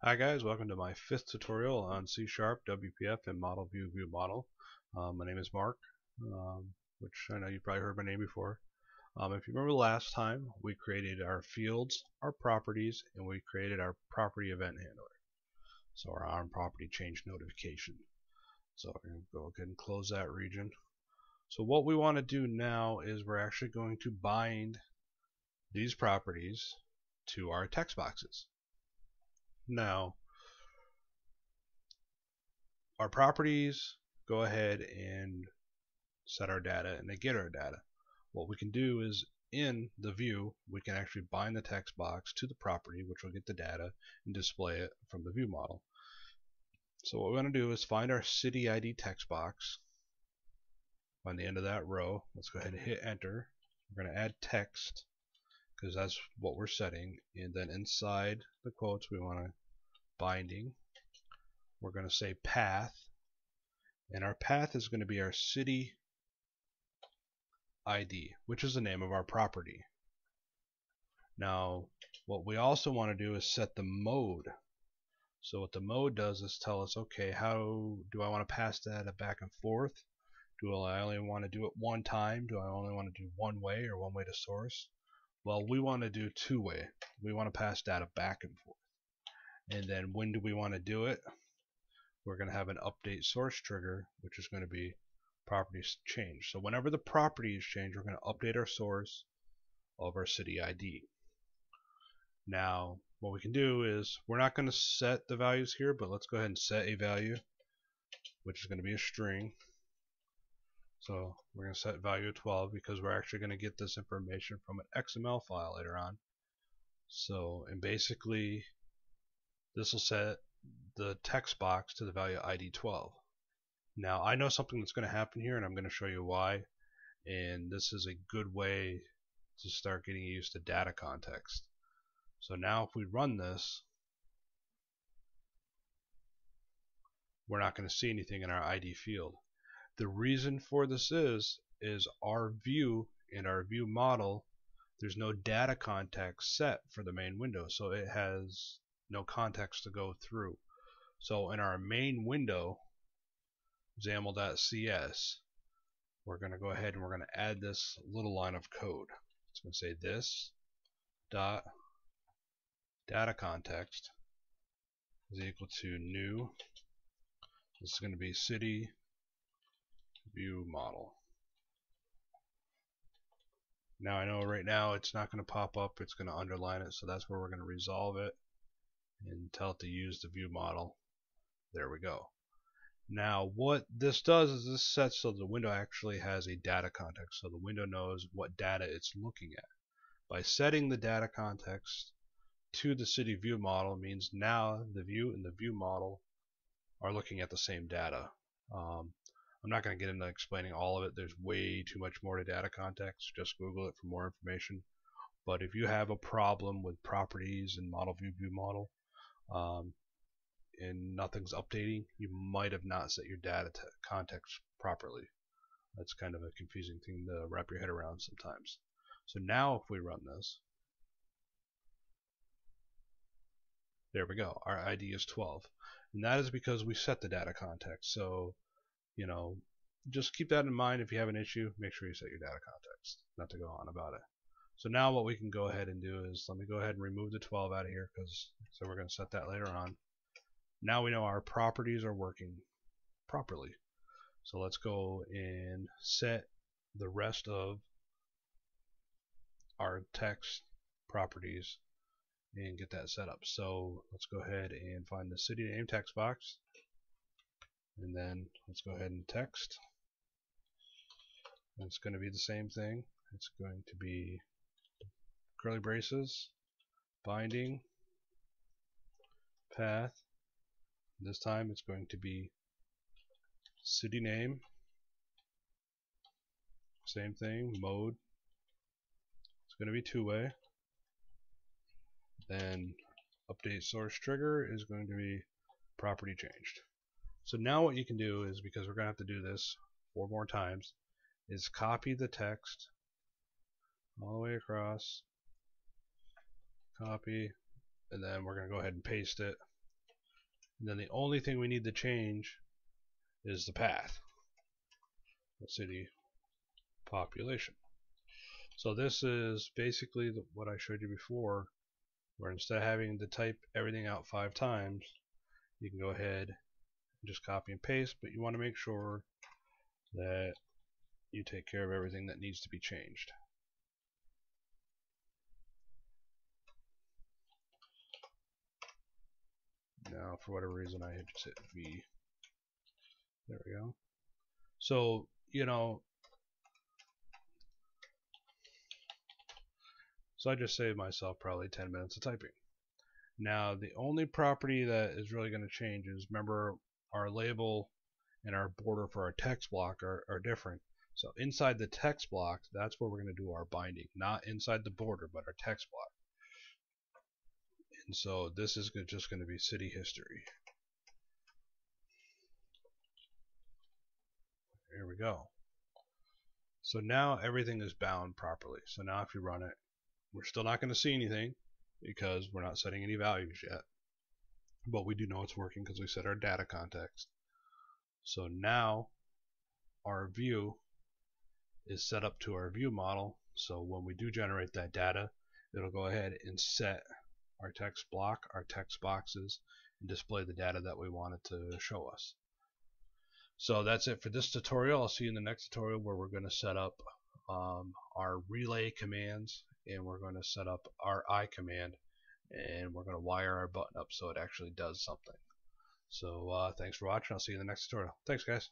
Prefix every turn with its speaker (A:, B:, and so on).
A: Hi guys, welcome to my 5th tutorial on C#, WPF, and Model View viewmodel. My name is Mark, which I know you've probably heard my name before. If you remember last time, we created our fields, our properties, and we created our property event handler. So our on-property change notification. So we're going to go ahead and close that region. So what we want to do now is we're actually going to bind these properties to our text boxes. Now, our properties go ahead and set our data and they get our data. What we can do is in the view we can actually bind the text box to the property, which will get the data and display it from the view model. So what we're going to do is find our city ID text box, find the end of that row. Let's go ahead and hit enter. We're going to add text because that's what we're setting, and then inside the quotes we want to binding. We're going to say path, and our path is going to be our city ID, which is the name of our property. Now, what we also want to do is set the mode. So what the mode does is tell us, okay, how do I want to pass data back and forth? Do I only want to do it one time? Do I only want to do one way or one way to source? Well, we want to do two-way. We want to pass data back and forth. And then when do we want to do it? We're going to have an update source trigger, which is going to be properties change. So whenever the properties change, we're going to update our source of our city ID. Now, what we can do is, we're not going to set the values here, but let's go ahead and set a value, which is going to be a string. So we're going to set value of 12 because we're actually going to get this information from an XML file later on. So, and basically, this will set the text box to the value ID 12. Now, I know something that's going to happen here, and I'm going to show you why. And this is a good way to start getting used to data context. So now if we run this, we're not going to see anything in our ID field. The reason for this is our view and our view model, there's no data context set for the main window, so it has no context to go through. So in our main window, XAML.cs, we're going to go ahead and we're going to add this little line of code. It's going to say this dot data context is equal to new. This is going to be city view model. Now I know right now it's not going to pop up, it's going to underline it, so that's where we're going to resolve it and tell it to use the view model. There we go. Now what this does is this sets so the window actually has a data context, so the window knows what data it's looking at. By setting the data context to the city view model means now the view and the view model are looking at the same data. I'm not going to get into explaining all of it. There's way too much more to data context. Just Google it for more information. But if you have a problem with properties and model view model, and nothing's updating, you might have not set your data context properly. That's kind of a confusing thing to wrap your head around sometimes. So now if we run this, there we go. Our ID is 12. And that is because we set the data context. So, you know, just keep that in mind. If you have an issue, make sure you set your data context, not to go on about it. So now what we can go ahead and do is, let me go ahead and remove the 12 out of here, because so we're going to set that later on. Now we know our properties are working properly. So let's go and set the rest of our text properties and get that set up. So let's go ahead and find the city name text box, and then let's go ahead and text. And it's going to be the same thing. It's going to be curly braces, binding, path. This time it's going to be city name, same thing, mode. It's going to be two-way. Then update source trigger is going to be property changed. So now what you can do is, because we're going to have to do this 4 more times, is copy the text all the way across, copy, and then we're going to go ahead and paste it And then the only thing we need to change is the path, the city population. So this is basically what I showed you before, where instead of having to type everything out 5 times, you can go ahead and just copy and paste, but you want to make sure that you take care of everything that needs to be changed. Now, for whatever reason, I had just hit V. There we go. So, you know, so I just saved myself probably 10 minutes of typing. Now, the only property that is really going to change is, remember, our label and our border for our text block are different. So inside the text block, that's where we're going to do our binding, not inside the border, but our text block. And so this is just going to be city history. Here we go. So now everything is bound properly. So now if you run it, we're still not going to see anything because we're not setting any values yet. But we do know it's working because we set our data context. So now our view is set up to our view model. So when we do generate that data, it'll go ahead and set our text block, our text boxes, and display the data that we want it to show us. So that's it for this tutorial. I'll see you in the next tutorial where we're going to set up our relay commands, and we're going to set up our I command, and we're going to wire our button up so it actually does something. So thanks for watching. I'll see you in the next tutorial. Thanks, guys.